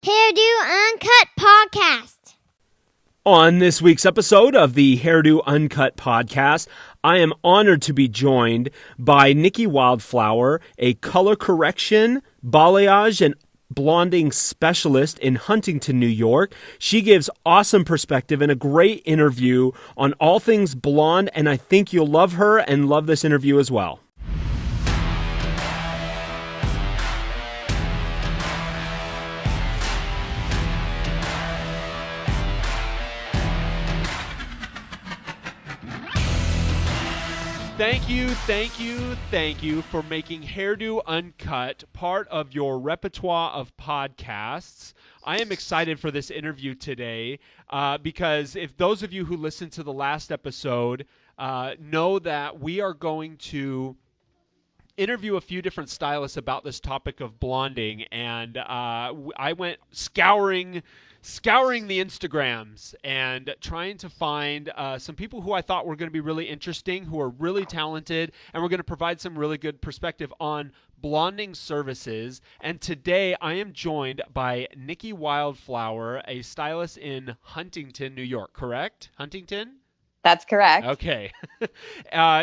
Hairdo Uncut Podcast. On this week's episode of the Hairdo Uncut Podcast, I am honored to be joined by Nicki Wildflower, a color correction, balayage, and blonding specialist in Huntington, New York. She gives awesome perspective and a great interview on all things blonde, and I think you'll love her and love this interview as well. Thank you for making Hairdo Uncut part of your repertoire of podcasts. I am excited for this interview today because if those of you who listened to the last episode know that we are going to interview a few different stylists about this topic of blonding, and I went scouring the Instagrams and trying to find some people who I thought were going to be really interesting, who are really talented, and were going to provide some really good perspective on blonding services. And today I am joined by Nicki Wildflower, a stylist in Huntington, New York, correct? Huntington? That's correct. Okay.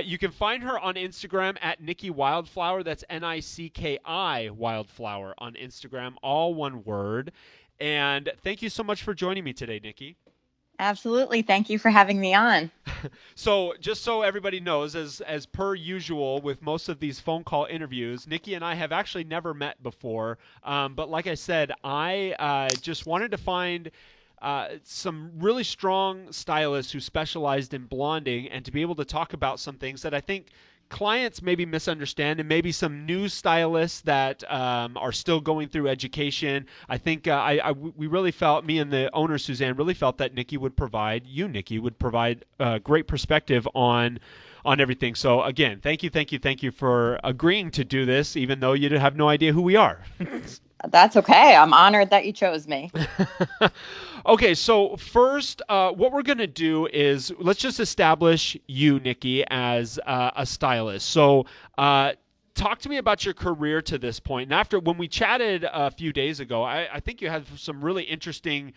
You can find her on Instagram at Nicki Wildflower. That's Nicki Wildflower on Instagram, all one word. And thank you so much for joining me today, Nicki. Absolutely. Thank you for having me on. So just so everybody knows, as per usual with most of these phone call interviews, Nicki and I have actually never met before. But like I said, I just wanted to find some really strong stylists who specialized in blonding and to be able to talk about some things that I think clients maybe misunderstand, and maybe some new stylists that are still going through education. I think we really felt, me and the owner Suzanne really felt that Nicki would provide great perspective on everything. So again, thank you for agreeing to do this, even though you have no idea who we are. That's okay. I'm honored that you chose me. Okay, so first, what we're going to do is let's just establish you, Nicki, as a stylist. So talk to me about your career to this point. And when we chatted a few days ago, I think you had some really interesting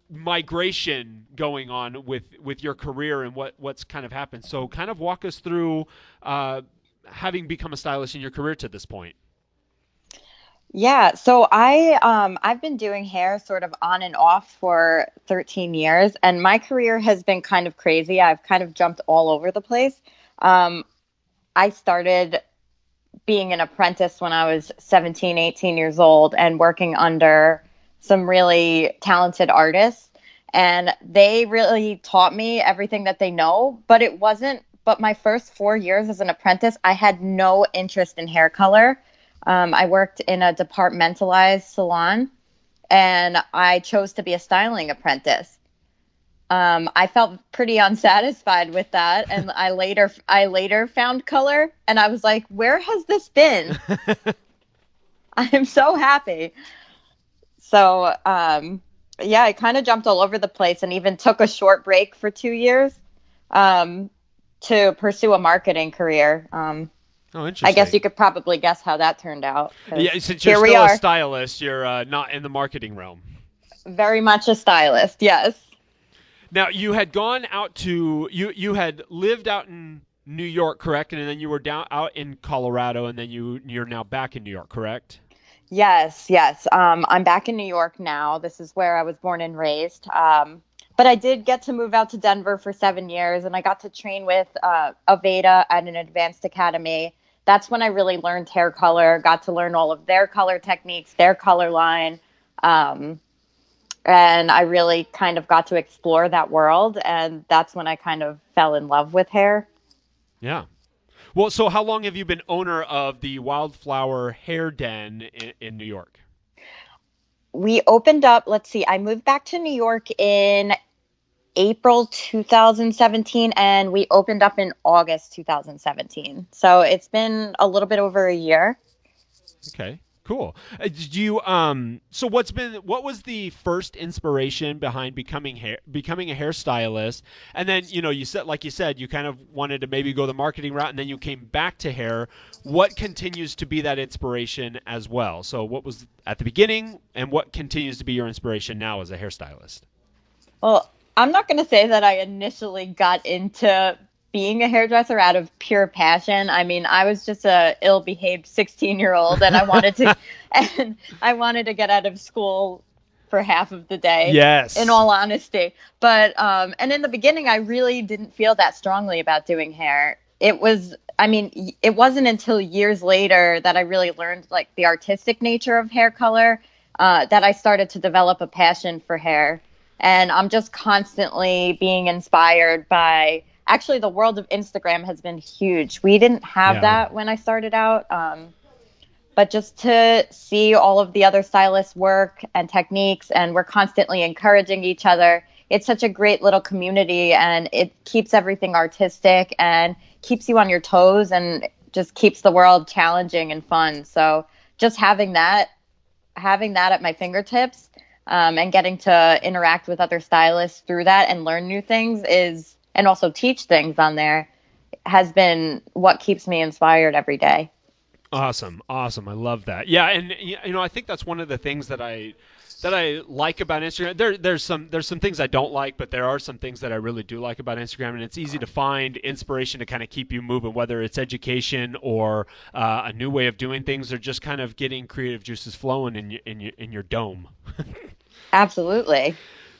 migration going on with your career and what's kind of happened. So kind of walk us through having become a stylist in your career to this point. Yeah, so I've been doing hair sort of on and off for 13 years, and my career has been kind of crazy. I've kind of jumped all over the place. I started being an apprentice when I was 17, 18 years old and working under some really talented artists, and they really taught me everything that they know, but my first 4 years as an apprentice, I had no interest in hair color. I worked in a departmentalized salon, and I chose to be a styling apprentice. I felt pretty unsatisfied with that, and I later found color, and I was like, where has this been? I'm so happy. So, yeah, I kind of jumped all over the place and even took a short break for 2 years to pursue a marketing career. Oh, interesting. I guess you could probably guess how that turned out. Yeah, since you're still a stylist, you're not in the marketing realm. Very much a stylist, yes. Now, you had gone out to you had lived out in New York, correct? And then you were out in Colorado, and then you're now back in New York, correct? Yes. I'm back in New York now. This is where I was born and raised. But I did get to move out to Denver for 7 years, and I got to train with Aveda at an advanced academy. That's when I really learned hair color, got to learn all of their color techniques, their color line. And I really kind of got to explore that world. And that's when I kind of fell in love with hair. Yeah. Well, so how long have you been owner of the Wildflower Hair Den in New York? We opened up, I moved back to New York in April 2017, and we opened up in August 2017. So it's been a little bit over a year. Okay. Cool. Did you so what was the first inspiration behind becoming a hairstylist? And then, you said, like you said, you kind of wanted to maybe go the marketing route, and then you came back to hair. What continues to be that inspiration as well? So what was at the beginning, and what continues to be your inspiration now as a hairstylist? Well, I'm not going to say that I initially got into being a hairdresser out of pure passion. I mean, I was just a ill-behaved 16-year-old and I wanted to get out of school for half of the day, in Yes. all honesty. But and in the beginning I really didn't feel that strongly about doing hair. It wasn't until years later that I really learned like the artistic nature of hair color, that I started to develop a passion for hair. And I'm just constantly being inspired by, actually, the world of Instagram has been huge. We didn't have Yeah. that when I started out. But just to see all of the other stylists' work and techniques, and we're constantly encouraging each other. It's such a great little community, and it keeps everything artistic and keeps you on your toes and just keeps the world challenging and fun. So just having that at my fingertips, and getting to interact with other stylists through that and learn new things and also teach things on there, has been what keeps me inspired every day. Awesome, awesome. I love that. Yeah, and I think that's one of the things that I like about Instagram. There's some things I don't like, but there are some things that I really do like about Instagram, and it's easy to find inspiration to kind of keep you moving, whether it's education or a new way of doing things, or just kind of getting creative juices flowing in your dome. Absolutely.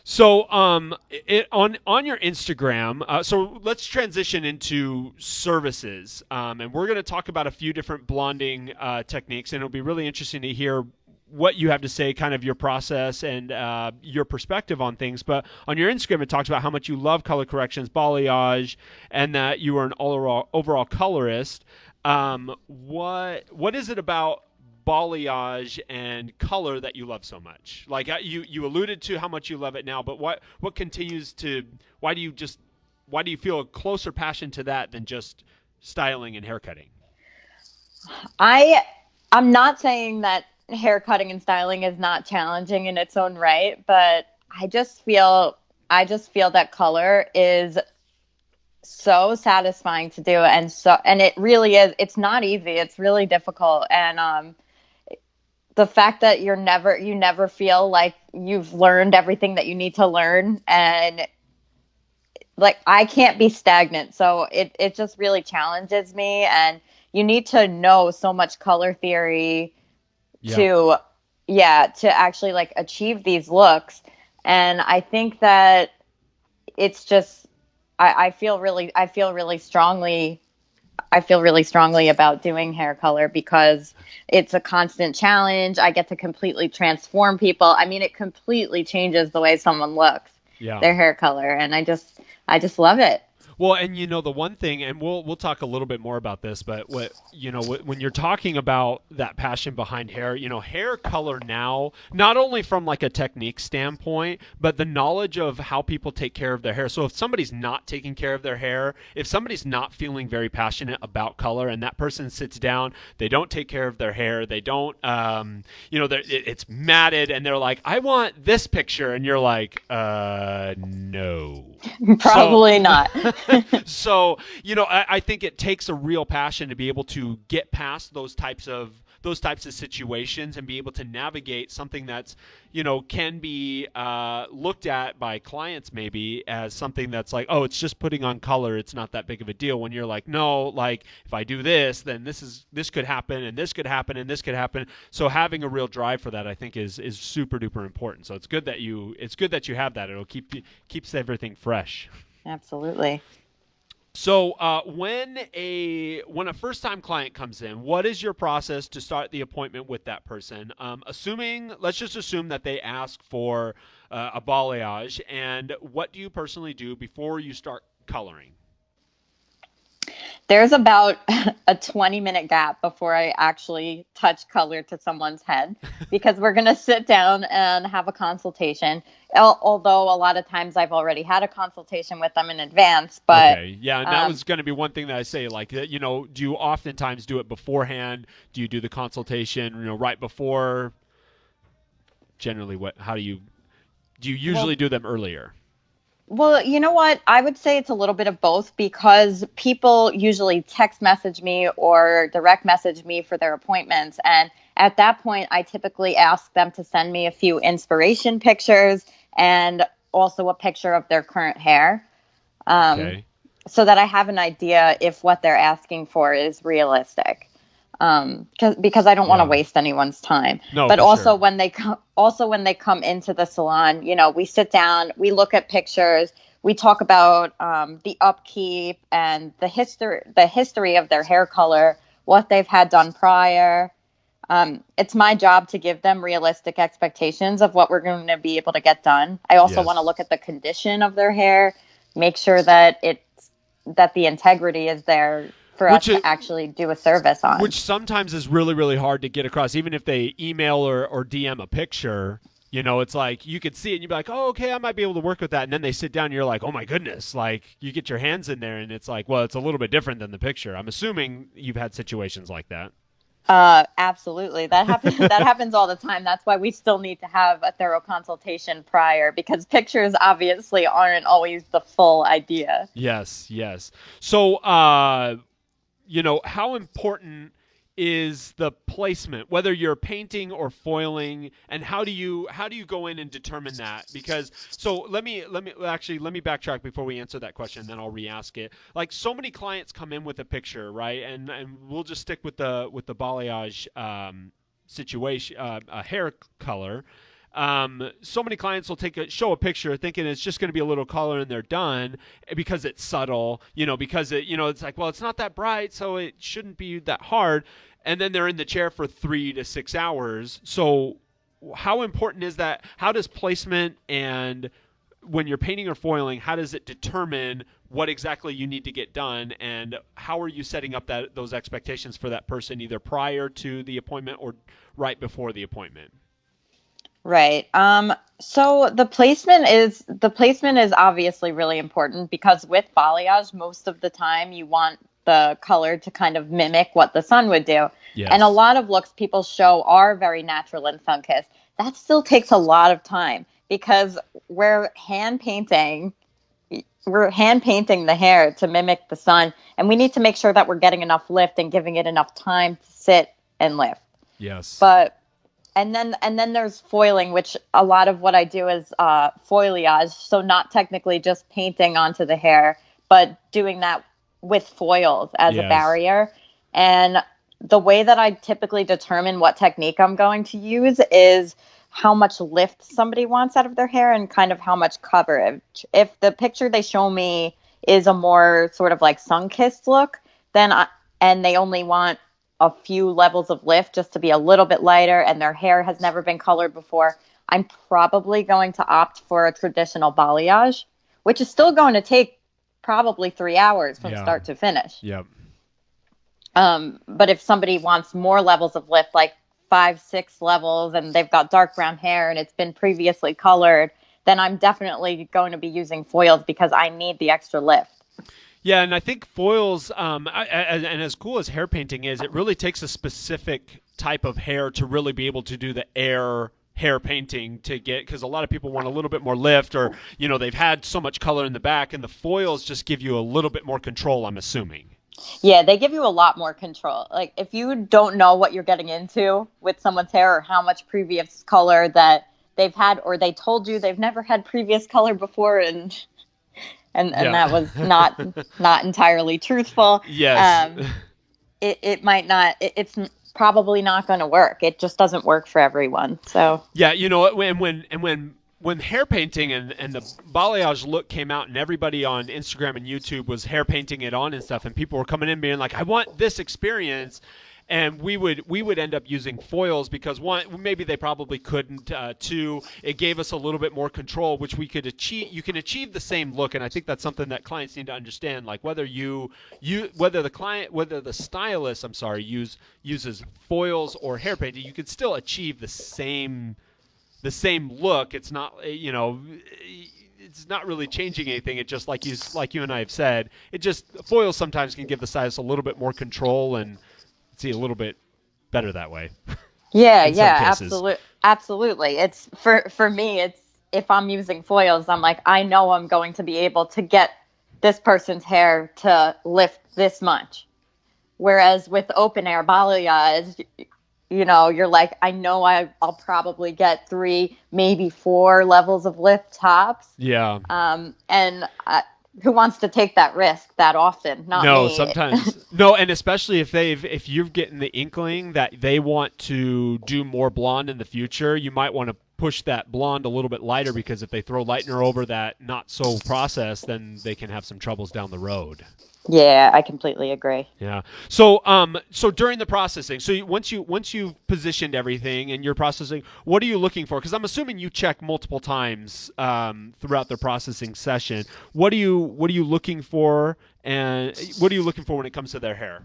So, on your Instagram, so let's transition into services, and we're going to talk about a few different blonding techniques, and it'll be really interesting to hear what you have to say, kind of your process and your perspective on things. But on your Instagram, it talks about how much you love color corrections, balayage, and that you are an overall colorist. What is it about balayage and color that you love so much? Like you alluded to how much you love it now, but what continues to why do you feel a closer passion to that than just styling and haircutting? I I'm not saying that hair cutting and styling is not challenging in its own right, but I just feel that color is so satisfying to do, and it really is. It's not easy. It's really difficult, and the fact that you never feel like you've learned everything that you need to learn, and like I can't be stagnant. So it just really challenges me, and you need to know so much color theory Yep. to yeah, to actually like achieve these looks. And I think that it's just I feel really strongly about doing hair color because it's a constant challenge. I get to completely transform people. I mean, it completely changes the way someone looks, Yeah. their hair color, and I just love it. Well, and the one thing, and we'll talk a little bit more about this, but when you're talking about that passion behind hair, hair color now, not only from like a technique standpoint, but the knowledge of how people take care of their hair. So if somebody's not taking care of their hair, if somebody's not feeling very passionate about color, and that person sits down, they don't take care of their hair, they don't, it's matted, and they're like, I want this picture, and you're like, no. So, Probably not. so I think it takes a real passion to be able to get past those types of situations and be able to navigate something that's can be looked at by clients maybe as something that's like, oh, it's just putting on color, it's not that big of a deal, when you're like, no, like if I do this, then this could happen, and this could happen, and this could happen. So having a real drive for that, I think, is super duper important. So it's good that you have that. It'll keeps everything fresh. Absolutely. So when a first time client comes in, what is your process to start the appointment with that person? Let's just assume that they ask for a balayage, and what do you personally do before you start coloring? There's about a 20-minute gap before I actually touch color to someone's head because we're going to sit down and have a consultation. Although a lot of times I've already had a consultation with them in advance, but Okay. Yeah, and that was going to be one thing that I say, like, do you oftentimes do it beforehand? Do you do the consultation, right before? Generally, how do you usually well, do them earlier? Well, you know what? I would say it's a little bit of both because people usually text message me or direct message me for their appointments. And at that point, I typically ask them to send me a few inspiration pictures and also a picture of their current hair, um, Okay. so that I have an idea if what they're asking for is realistic. Because I don't want to Yeah. waste anyone's time. No, But for sure. also when they come into the salon, we sit down, we look at pictures, we talk about the upkeep and the history of their hair color, what they've had done prior. It's my job to give them realistic expectations of what we're going to be able to get done. I also want to Yes. look at the condition of their hair, make sure that the integrity is there for us Which to actually do a service on. which sometimes is really really hard to get across, even if they email or DM a picture. It's like you could see it and you'd be like, oh, okay, I might be able to work with that, and then they sit down and you're like, oh my goodness, like you get your hands in there and it's like, well, it's a little bit different than the picture. I'm assuming you've had situations like that. Absolutely. That happens. That happens all the time. That's why we still need to have a thorough consultation prior because pictures obviously aren't always the full idea. Yes, yes. So how important is the placement, whether you're painting or foiling, and how do you go in and determine that? Because so let me backtrack before we answer that question, then I'll re-ask it. Like, so many clients come in with a picture, right? And we'll just stick with the balayage situation, a hair color. So many clients will show a picture thinking it's just going to be a little color and they're done because it's subtle, because it's like, well, it's not that bright, so it shouldn't be that hard. And then they're in the chair for 3 to 6 hours. So how important is that? How does placement, and when you're painting or foiling, how does it determine what exactly you need to get done, and how are you setting up those expectations for that person either prior to the appointment or right before the appointment? Right. So the placement is obviously really important because with balayage, most of the time you want the color to kind of mimic what the sun would do. And a Yes. lot of looks people show are very natural and sun-kissed. That still takes a lot of time because we're hand painting we're hand painting the hair to mimic the sun, and we need to make sure that we're getting enough lift and giving it enough time to sit and lift. Yes. But and then there's foiling, which a lot of what I do is foliage, so not technically just painting onto the hair, but doing that with foils as a Yes. barrier. And the way that I typically determine what technique I'm going to use is how much lift somebody wants out of their hair and kind of how much coverage. If the picture they show me is a more sort of like sun-kissed look, and they only want a few levels of lift just to be a little bit lighter and their hair has never been colored before, I'm probably going to opt for a traditional balayage, which is still going to take probably 3 hours from Yeah. start to finish. Yep. But if somebody wants more levels of lift, like 5, 6 levels, and they've got dark brown hair and it's been previously colored, then I'm definitely going to be using foils because I need the extra lift. Yeah, and I think foils, and as cool as hair painting is, it really takes a specific type of hair to really be able to do the hair painting to get, because a lot of people want a little bit more lift, or they've had so much color in the back, and the foils just give you a little bit more control, I'm assuming. Yeah, they give you a lot more control. Like if you don't know what you're getting into with someone's hair or how much previous color that they've had, or they told you they've never had previous color before, and Yeah. that was not entirely truthful. Yes. um it might not it's probably not going to work. It just doesn't work for everyone. So Yeah, when hair painting and the balayage look came out, and everybody on Instagram and YouTube was hair painting it on and stuff, and people were coming in being like, I want this experience. and we would end up using foils because one, maybe they probably couldn't. Two, it gave us a little bit more control, which we could achieve. You can achieve the same look, and I think that's something that clients need to understand. Like whether whether the stylist, I'm sorry, uses foils or hair painting, you can still achieve the same look. It's not, it's not really changing anything. It just like you and I have said, it just foils sometimes can give the stylist a little bit more control and see a little bit better that way. Yeah, In some yeah, cases. absolutely. It's for me, it's if I'm using foils, I'm like, I know I'm going to be able to get this person's hair to lift this much. Whereas with open air balayage, you're like, I know I'll probably get 3, maybe 4 levels of lift tops. Yeah. And who wants to take that risk that often? Not No, me. sometimes no, and especially if you're getting the inkling that they want to do more blonde in the future, you might want to push that blonde a little bit lighter because if they throw lightener over that not so processed, then they can have some troubles down the road. Yeah, I completely agree. Yeah. So during the processing, once you've positioned everything and you're processing, what are you looking for? Because I'm assuming you check multiple times throughout the processing session. What are you looking for, and what are you looking for when it comes to their hair?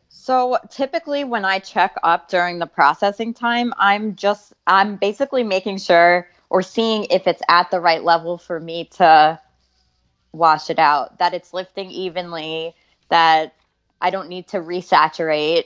So typically when I check up during the processing time, I'm basically making sure or seeing if it's at the right level for me to wash it out, that it's lifting evenly, that I don't need to resaturate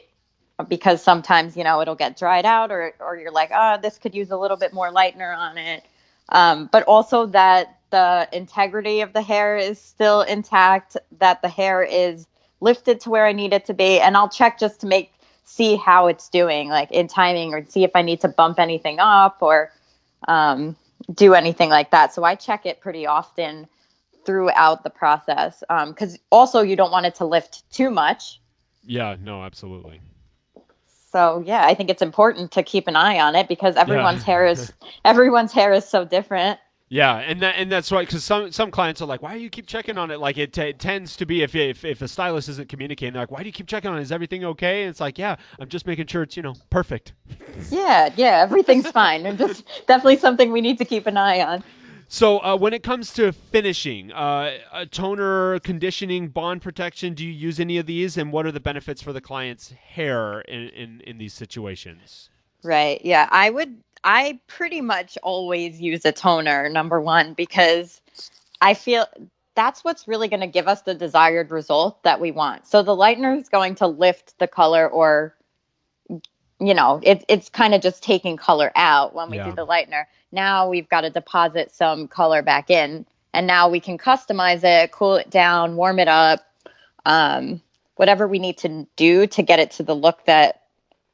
because sometimes, it'll get dried out or you're like, this could use a little bit more lightener on it. But also that the integrity of the hair is still intact, that the hair is lifted to where I need it to be. And I'll check just to see how it's doing, like in timing, or see if I need to bump anything up or do anything like that. So I check it pretty often throughout the process, because also you don't want it to lift too much. Yeah. No. Absolutely. So yeah, I think it's important to keep an eye on it because Yeah. everyone's hair is so different. Yeah, and that's right, because some clients are like, why do you keep checking on it? Like it tends to be if a stylist isn't communicating, they're like, why do you keep checking on it? Is everything okay? And it's like, yeah, I'm just making sure it's perfect. Yeah, everything's fine. And just definitely something we need to keep an eye on. So when it comes to finishing, a toner, conditioning, bond protection, do you use any of these, and what are the benefits for the client's hair in these situations? Right. Yeah, I pretty much always use a toner, number one, because I feel that's what's really going to give us the desired result that we want. So the lightener is going to lift the color, or it's kind of just taking color out when we do Yeah. the lightener. Now we've got to deposit some color back in, and now we can customize it, cool it down, warm it up, um, whatever we need to do to get it to the look that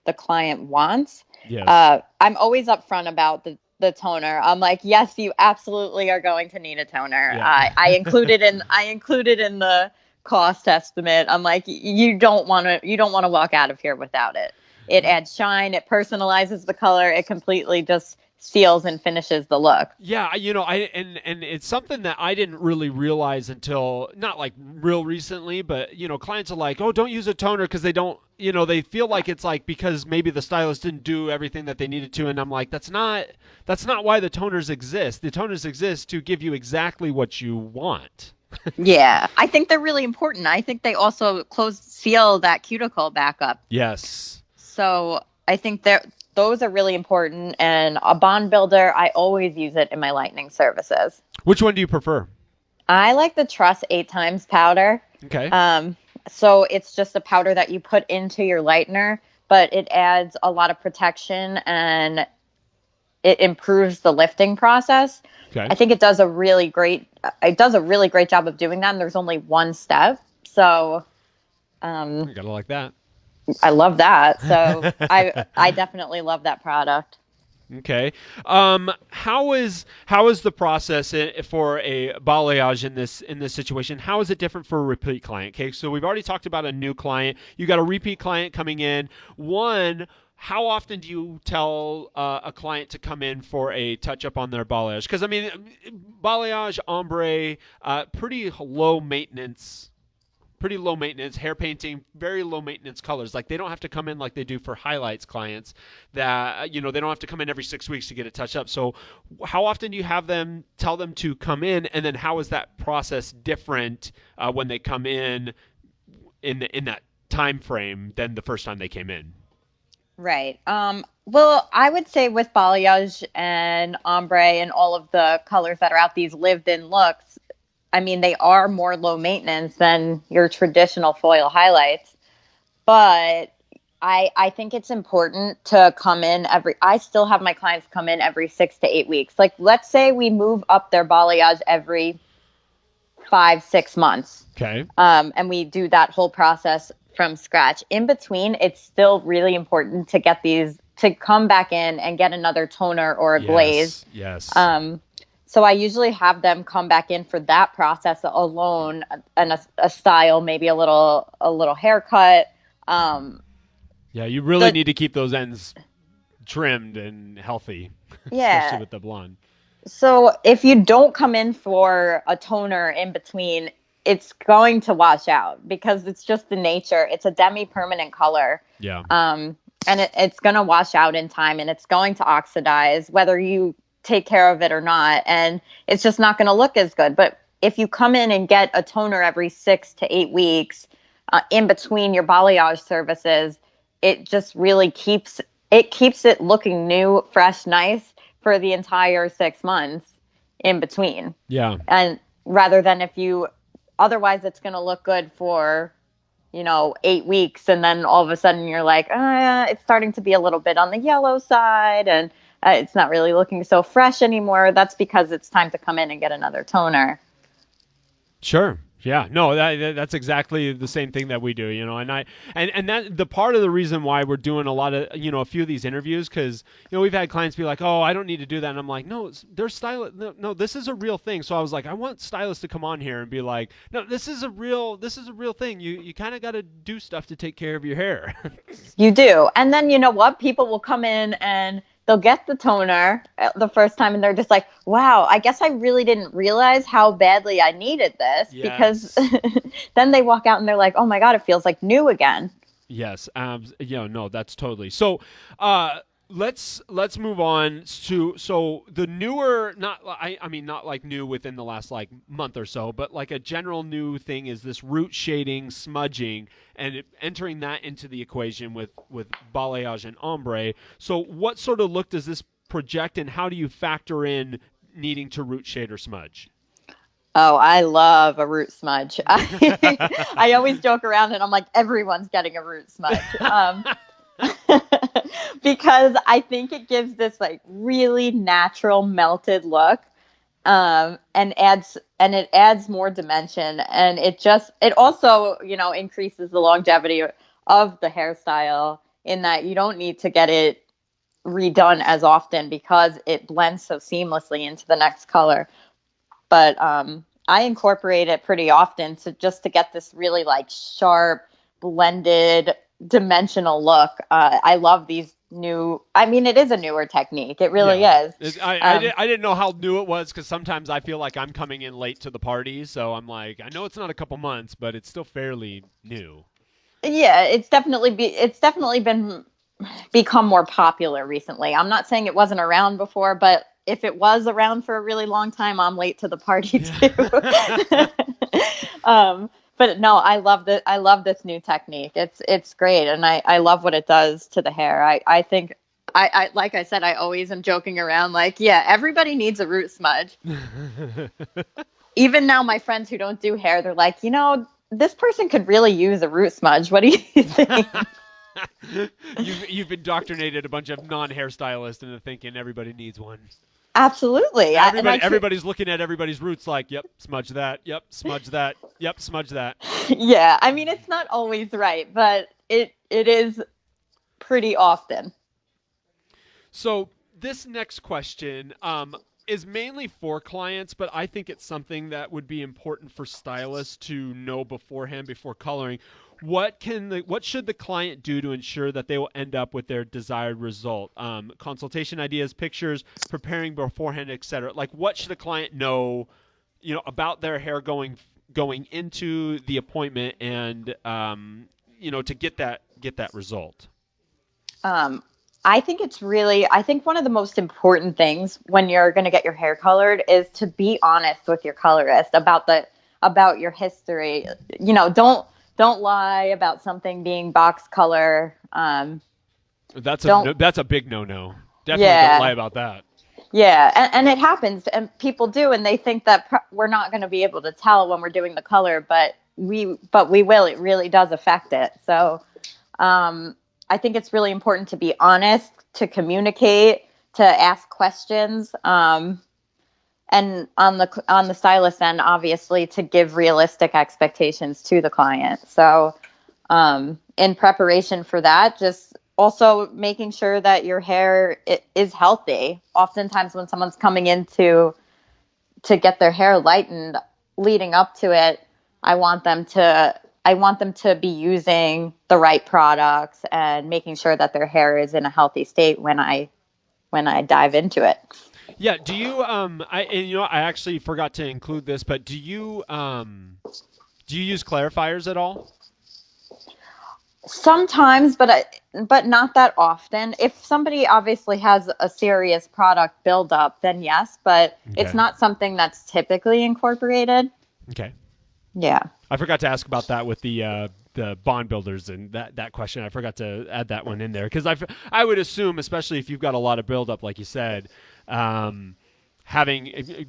the client wants. Yes. I'm always upfront about the toner. I'm like, yes, you absolutely are going to need a toner. Yeah. I included in the cost estimate. I'm like, you don't want to walk out of here without it. It adds shine. It personalizes the color. It completely just seals and finishes the look. Yeah, and it's something that I didn't really realize until not like real recently, but clients are like, "Oh, don't use a toner because they don't, they feel like it's like because maybe the stylist didn't do everything that they needed to." And I'm like, that's not why the toners exist. The toners exist to give you exactly what you want. Yeah, I think they're really important. I think they also seal that cuticle back up. Yes. So I think those are really important. And a bond builder, I always use it in my lightning services. Which one do you prefer? I like the Truss 8 times powder. Okay. So it's just a powder that you put into your lightener, but it adds a lot of protection and it improves the lifting process. Okay. I think it does a really great job of doing that. And there's only one step. So You gotta like that. I love that. So I definitely love that product. Okay. How is the process for a balayage in this situation? How is it different for a repeat client? Okay, so we've already talked about a new client. You got a repeat client coming in. One, how often do you tell a client to come in for a touch up on their balayage? Because I mean, balayage, ombre, pretty low maintenance pretty low maintenance hair painting, very low maintenance colors. Like they don't have to come in like they do for highlights clients that, they don't have to come in every 6 weeks to get it touched up. So how often do you have them tell them to come in, and then how is that process different when they come in that time frame than the first time they came in? Right. Well, I would say with balayage and ombre and all of the colors that are out, these lived-in looks, I mean, they are more low maintenance than your traditional foil highlights. But I think it's important to come in I still have my clients come in every 6 to 8 weeks. Like, let's say we move up their balayage every 5, 6 months. Okay. And we do that whole process from scratch. In between, it's still really important to get these to come back in and get another toner or a glaze. Yes. So I usually have them come back in for that process alone, and a style, maybe a little haircut. Yeah, you really need to keep those ends trimmed and healthy, especially with the blonde. So if you don't come in for a toner in between, it's going to wash out because it's just the nature. It's a demi-permanent color. Yeah. And it's going to wash out in time, and it's going to oxidize whether you take care of it or not. And it's just not going to look as good. But if you come in and get a toner every 6 to 8 weeks in between your balayage services, it just really keeps it looking new, fresh, nice for the entire 6 months in between. Yeah. And rather than otherwise it's going to look good for, 8 weeks. And then all of a sudden you're like, it's starting to be a little bit on the yellow side, and it's not really looking so fresh anymore. That's because it's time to come in and get another toner. Sure. Yeah, no, that's exactly the same thing that we do, and that the part of the reason why we're doing a lot of, a few of these interviews, because, we've had clients be like, oh, I don't need to do that. And I'm like, no, they're stylists. No, this is a real thing. So I was like, I want stylists to come on here and be like, no, this is a real thing. You kind of got to do stuff to take care of your hair. You do. And then you know what? People will come in and they'll get the toner the first time, and they're just like, wow, I guess I really didn't realize how badly I needed this. Yes. Because then they walk out and they're like, oh my God, it feels like new again. Yes. No, that's totally. So, let's move on to, so the newer, I mean not like new within the last like month or so, but like a general new thing is this root shading, smudging, and entering that into the equation with balayage and ombre. So what sort of look does this project, and how do you factor in needing to root shade or smudge? Oh, I love a root smudge. I always joke around and I'm like, everyone's getting a root smudge. Because I think it gives this like really natural melted look, and it adds more dimension, and it also increases the longevity of the hairstyle, in that you don't need to get it redone as often because it blends so seamlessly into the next color. But I incorporate it pretty often just to get this really like sharp, blended, dimensional look. I love these it is a newer technique. It really is. I didn't know how new it was, because sometimes I feel like I'm coming in late to the party. So I'm like, I know it's not a couple months, but it's still fairly new. Yeah, it's definitely become more popular recently. I'm not saying it wasn't around before, but if it was around for a really long time, I'm late to the party too. But no, I love this new technique. It's great, and I love what it does to the hair. I think I like I said, I always am joking around like, yeah, everybody needs a root smudge. Even now, my friends who don't do hair, they're like, this person could really use a root smudge. What do you think? You've indoctrinated a bunch of non-hairstylists into thinking everybody needs one. Absolutely. Everybody's looking at everybody's roots like, yep, smudge that. Yep, smudge that. Yep, smudge that. Yeah, I mean, it's not always right, but it is pretty often. So this next question is mainly for clients, but I think it's something that would be important for stylists to know beforehand, before coloring. What should the client do to ensure that they will end up with their desired result? Consultation ideas, pictures, preparing beforehand, etc. Like, what should a client know, about their hair going going into the appointment and to get that result? Um, I think I think one of the most important things when you're going to get your hair colored is to be honest with your colorist about your history. Don't lie about something being box color. Don't, That's a big no. Definitely don't lie yeah, about that. yeah. And it happens and people do, and they think that we're not going to be able to tell when we're doing the color, but we will. It really does affect it. So, I think it's really important to be honest, to communicate, to ask questions, and on the stylist end, obviously, to give realistic expectations to the client. So, in preparation for that, just also making sure that your hair is healthy. Oftentimes, when someone's coming in to get their hair lightened, leading up to it, I want them to be using the right products and making sure that their hair is in a healthy state when I dive into it. Yeah. Do you I actually forgot to include this, but do you use clarifiers at all? Sometimes, but not that often. If somebody obviously has a serious product buildup, then yes, but it's Okay. not something that's typically incorporated. Okay. Yeah. I forgot to ask about that with the bond builders and that question. I forgot to add that one in there because I would assume, especially if you've got a lot of buildup, like you said, um,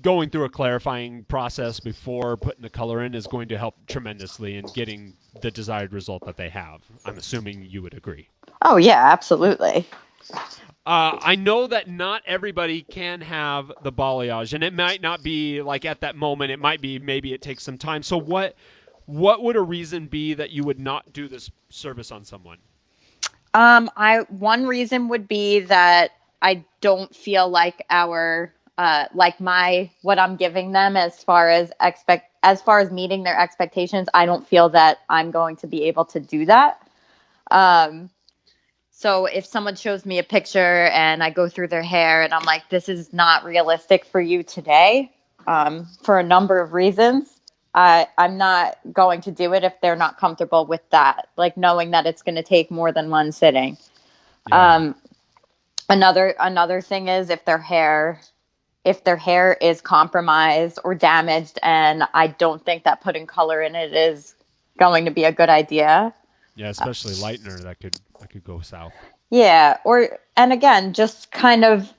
going through a clarifying process before putting the color in is going to help tremendously in getting the desired result that they have. I'm assuming you would agree. Oh yeah, absolutely. I know that not everybody can have the balayage, and it might not be like at that moment. It might be maybe it takes some time. So what would a reason be that you would not do this service on someone? I One reason would be that I don't feel like my what I'm giving them as far as meeting their expectations. I don't feel that I'm going to be able to do that. Um, so if someone shows me a picture and I go through their hair and I'm like, this is not realistic for you today, for a number of reasons, I'm not going to do it if they're not comfortable with that, like knowing that it's going to take more than one sitting. Yeah. Um, another thing is if their hair is compromised or damaged, and I don't think that putting color in it is going to be a good idea. Yeah, especially lightener that could go south. Yeah, and again, just kind of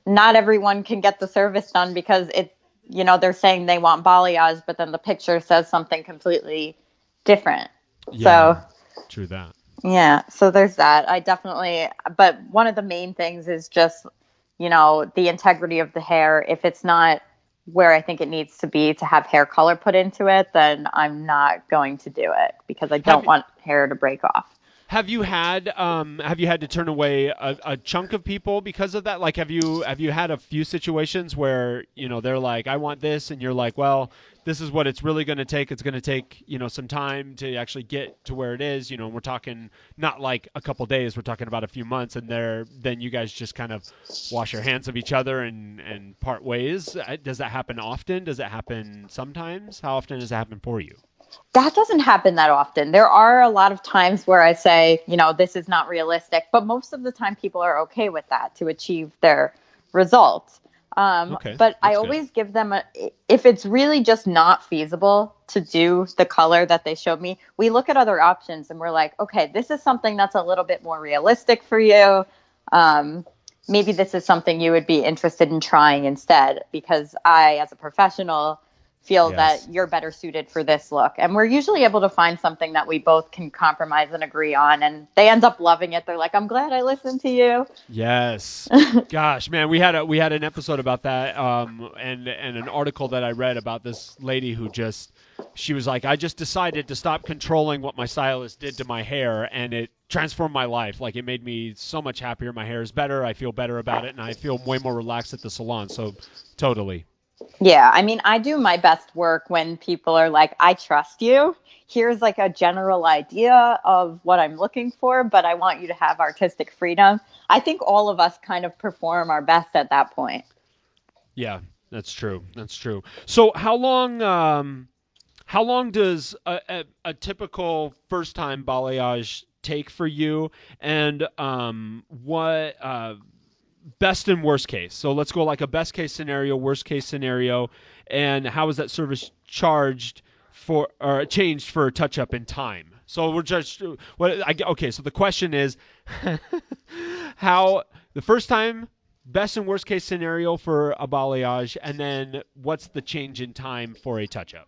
not everyone can get the service done because they're saying they want balayage, but then the picture says something completely different. Yeah, So, true that. yeah, so there's that. But one of the main things is just, the integrity of the hair. If it's not where I think it needs to be to have hair color put into it, then I'm not going to do it because I Have don't want hair to break off. have you had to turn away a chunk of people because of that? Like have you had a few situations where, they're like, I want this, and you're like, well, this is what it's really going to take. It's going to take, some time to actually get to where it is, and we're talking not like a couple days, we're talking about a few months, and then you guys just kind of wash your hands of each other and part ways. Does that happen often? Does it happen sometimes? How often does it happen for you? That doesn't happen that often. There are a lot of times where I say, this is not realistic, but most of the time people are okay with that to achieve their results. Okay, But I that's good. always give them if it's really just not feasible to do the color that they showed me, we look at other options and we're like, okay, this is something that's a little bit more realistic for you. Um, Maybe this is something you would be interested in trying instead, because I, as a professional, feel that Yes. you're better suited for this look. And we're usually able to find something that we both can compromise and agree on. And they end up loving it. They're like, I'm glad I listened to you. Yes. Gosh, man, we had an episode about that, and an article that I read about this lady who just she was like, I just decided to stop controlling what my stylist did to my hair, and it transformed my life. Like it made me so much happier. My hair is better. I feel better about it, and I feel way more relaxed at the salon. So, totally. Yeah, I mean, I do my best work when people are like, I trust you. Here's like a general idea of what I'm looking for, but I want you to have artistic freedom. I think all of us kind of perform our best at that point. Yeah, that's true. That's true. So, How long does a typical first time balayage take for you? And what best and worst case? So let's go like a best case scenario, worst case scenario, and how is that service charged for or changed for a touch up in time? So we're just okay. So the question is, how the first time, best and worst case scenario for a balayage, and then what's the change in time for a touch up?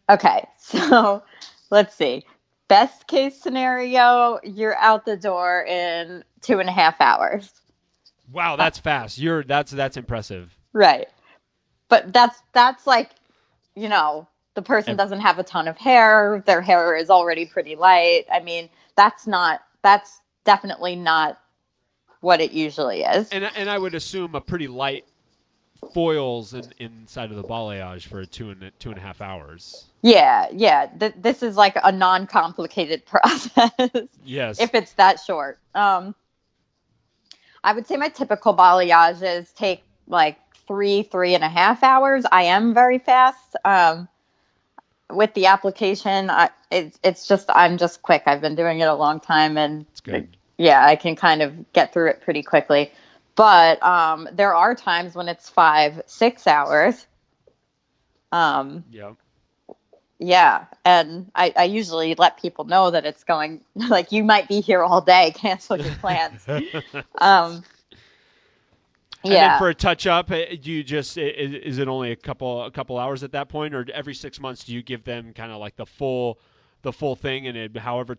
Okay, so let's see. Best case scenario, you're out the door in 2.5 hours. Wow, Uh, that's fast. That's impressive. right. But that's like, you know, the person Ev- doesn't have a ton of hair. Their hair is already pretty light. I mean, that's definitely not what it usually is. And I would assume a pretty light foils inside of the balayage for 2.5 hours. Yeah, yeah. This is like a non-complicated process Yes. if it's that short. I would say my typical balayages take like 3.5 hours. I am very fast. With the application, it's just I'm just quick. I've been doing it a long time, and It's good. yeah, I can kind of get through it pretty quickly. But there are times when it's 5, 6 hours. Um, Yeah. yeah, and I usually let people know that it's going like you might be here all day. Cancel your plans. Um, And then yeah, for a touch up, do you just is it only a couple hours at that point, or every 6 months do you give them kind of like the full thing, and however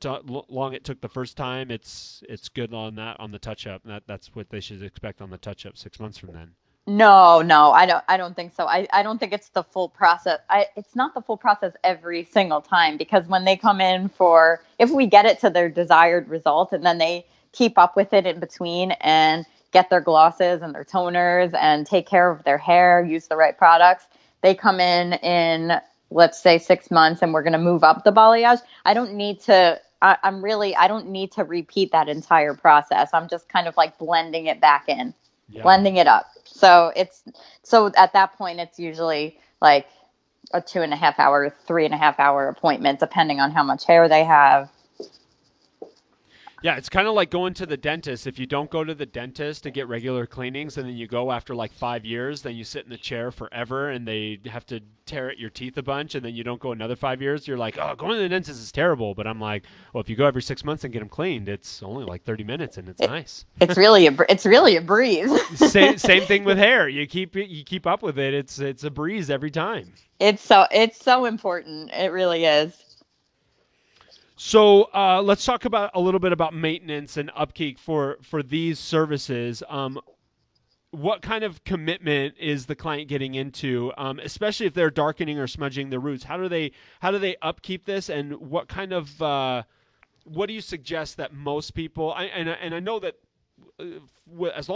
long it took the first time, it's good on the touch up. That's what they should expect on the touch up 6 months from then. no, I don't think so. I don't think it's the full process. It's not the full process every single time because when they come in for, if we get it to their desired result and then they keep up with it in between and get their glosses and their toners and take care of their hair, use the right products, they come in let's say 6 months and we're going to move up the balayage. I don't need to. I don't need to repeat that entire process. I'm just kind of like blending it back in, Yeah. blending it up. So at that point, it's usually like a 2.5 hour, 3.5 hour appointment, depending on how much hair they have. Yeah, it's kind of like going to the dentist. If you don't go to the dentist to get regular cleanings and then you go after like 5 years, then you sit in the chair forever and they have to tear at your teeth a bunch, and then you don't go another 5 years, you're like, oh, going to the dentist is terrible. But I'm like, well, if you go every 6 months and get them cleaned, it's only like 30 minutes and it's It, nice. it's really a breeze. Same thing with hair. You keep up with it. It's a breeze every time. It's so important. It really is. So let's talk about a little bit about maintenance and upkeep for these services. What kind of commitment is the client getting into, especially if they're darkening or smudging the roots? How do they upkeep this, and what do you suggest that most people? And I know that as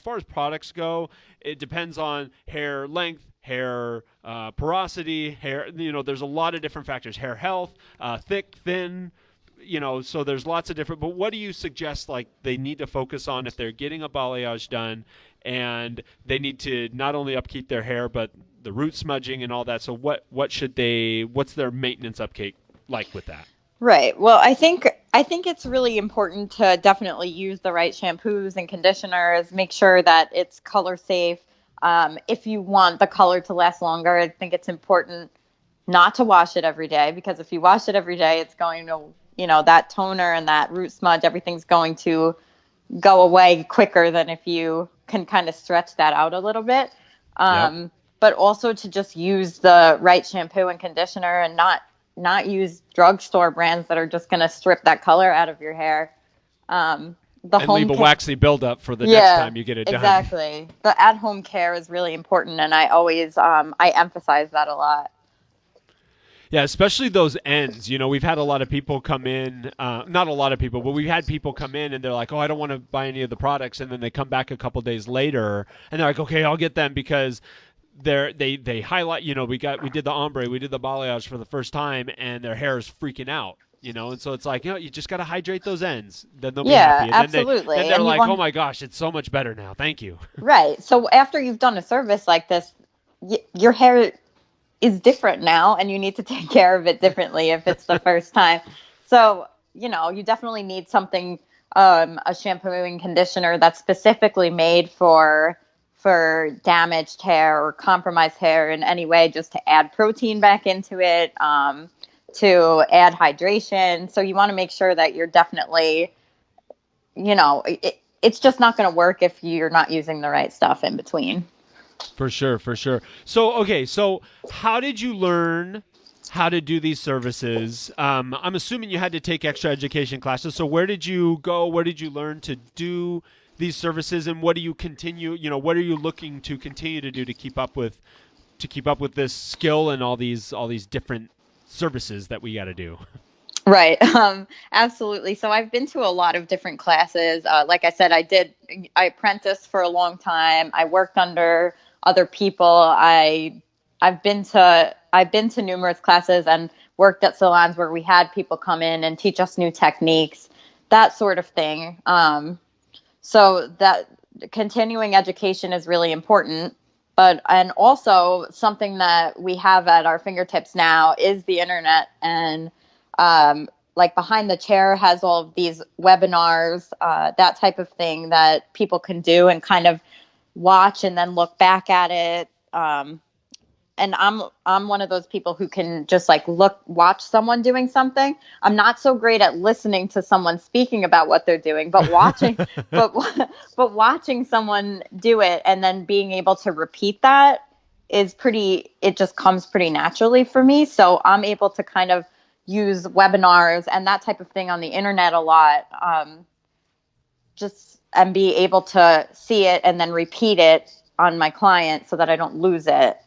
far as products go, it depends on hair length, hair porosity, hair. There's a lot of different factors. Hair health, thick, thin. So there's lots of different. But what do you suggest like they need to focus on if they're getting a balayage done, and they need to not only upkeep their hair but the root smudging and all that? So what's their maintenance upkeep like with that? Right. Well, I think it's really important to definitely use the right shampoos and conditioners. Make sure that it's color safe. If you want the color to last longer, I think it's important not to wash it every day because if you wash it every day, it's going to, that toner and that root smudge, everything's going to go away quicker than if you can kind of stretch that out a little bit. Yep. But also to just use the right shampoo and conditioner and not use drugstore brands that are just going to strip that color out of your hair. The And leave home a care, waxy buildup for the next yeah, time you get it done. exactly. The at-home care is really important, and I emphasize that a lot. Yeah, especially those ends. We've had a lot of people come in, not a lot of people, but we've had people come in and they're like, oh, I don't want to buy any of the products. And then they come back a couple days later and they're like, okay, I'll get them because they highlight, we did the ombre, we did the balayage for the first time and their hair is freaking out. And so it's like, you just got to hydrate those ends. Then they'll be Yeah, happy. And absolutely. then they're And you like, oh want my gosh, it's so much better now. Thank you. right. So after you've done a service like this, your hair is different now, and you need to take care of it differently if it's the first time. So, you definitely need something, a shampooing conditioner that's specifically made for damaged hair or compromised hair in any way, just to add protein back into it, to add hydration. So you want to make sure that you're definitely, it's just not going to work if you're not using the right stuff in between. For sure, for sure. So, okay, so how did you learn how to do these services? I'm assuming you had to take extra education classes. So, where did you go? Where did you learn to do these services, and what do you continue? What are you looking to continue to do to keep up with this skill and all these different services that we got to do? Right. Absolutely. So I've been to a lot of different classes. Like I said, I apprenticed for a long time. I worked under other people. I've been to numerous classes and worked at salons where we had people come in and teach us new techniques, that sort of thing. So that continuing education is really important. And also something that we have at our fingertips now is the internet. And like Behind the Chair has all of these webinars, that type of thing that people can do and kind of watch and then look back at it. And I'm one of those people who can just like watch someone doing something. I'm not so great at listening to someone speaking about what they're doing, but but but watching someone do it and then being able to repeat that it just comes pretty naturally for me. So I'm able to kind of use webinars and that type of thing on the internet a lot, just and be able to see it and then repeat it on my client so that I don't lose it.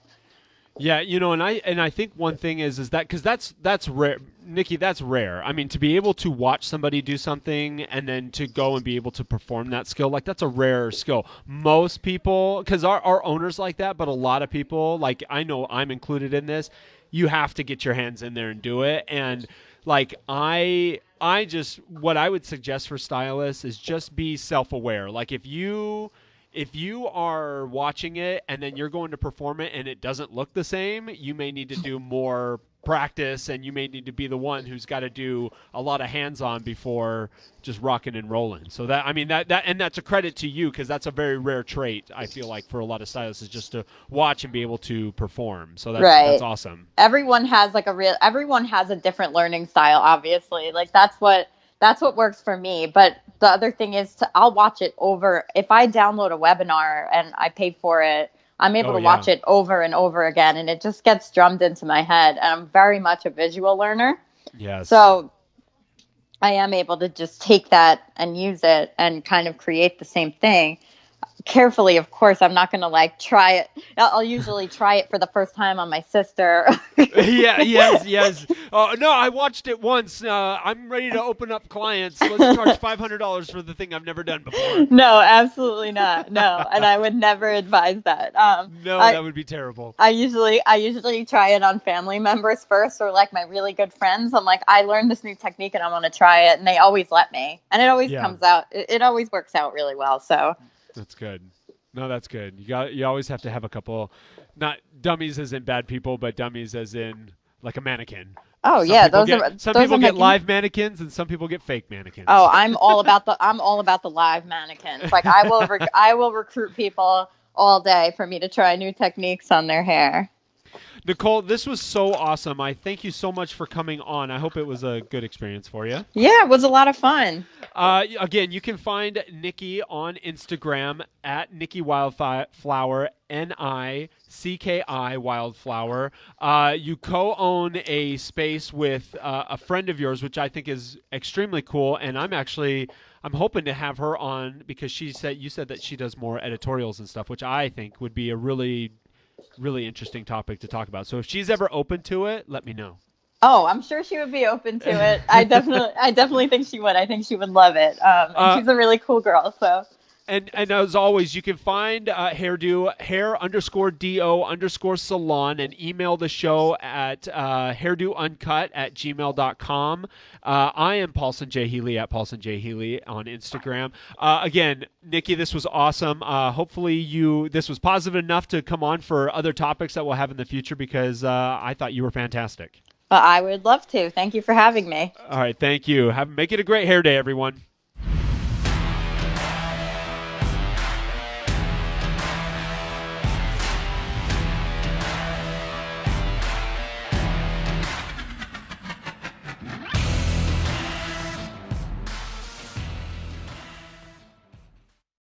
Yeah, and I think one thing is that because that's rare, Nikki, that's rare. I mean, to be able to watch somebody do something and then to go and be able to perform that skill, like that's a rare skill. Most people, because our owners like that, but a lot of people, like I know I'm included in this, you have to get your hands in there and do it. And like I just what I would suggest for stylists is just be self-aware. Like if you are watching it and then you're going to perform it and it doesn't look the same, you may need to do more practice and you may need to be the one who's got to do a lot of hands-on before just rocking and rolling. So that I mean that and that's a credit to you because that's a very rare trait I feel like for a lot of stylists is just to watch and be able to perform. So that's Right. awesome. Everyone has a different learning style, obviously. Like that's what works for me. But the other thing is I'll watch it over. If I download a webinar and I pay for it, I'm able Oh to yeah. watch it over and over again, and it just gets drummed into my head. And I'm very much a visual learner. Yes. So I am able to just take that and use it and kind of create the same thing carefully. Of course, I'm not going to like try it. I'll usually try it for the first time on my sister. Yeah, yes, yes. No, I watched it once. I'm ready to open up clients. Let's charge $500 for the thing I've never done before. No, absolutely not. No, and I would never advise that. No, I that would be terrible. I usually try it on family members first, or like my really good friends. I'm like, I learned this new technique and I want to try it, and they always let me, and it always Yeah, comes out. It always works out really well. So that's good. No, that's good. You always have to have a couple, not dummies as in bad people, but dummies as in like a mannequin. oh Some yeah, people those get are some those people are get making. live mannequins and some people get fake Oh, mannequins. I'm all about the live mannequins. Like I will recruit people all day for me to try new techniques on their hair. Nicole, this was so awesome. I thank you so much for coming on. I hope it was a good experience for you. Yeah, it was a lot of fun. Again, you can find Nicki on Instagram at Nicki Wildflower, Nicki Wildflower. You co-own a space with a friend of yours, which I think is extremely cool. And I'm hoping to have her on because you said that she does more editorials and stuff, which I think would be a really, really interesting topic to talk about. So if she's ever open to it, let me know. Oh, I'm sure she would be open to it. I definitely think she would. I think she would love it. And uh, she's a really cool girl. So And as always, you can find Hairdo, hair_do_salon, and email the show at hairdouncut@gmail.com. I am Paulson J. Healy at Paulson J. Healy on Instagram. Again, Nicki, this was awesome. Hopefully this was positive enough to come on for other topics that we'll have in the future, because I thought you were fantastic. Well, I would love to. Thank you for having me. All right, thank you. Make it a great hair day, everyone.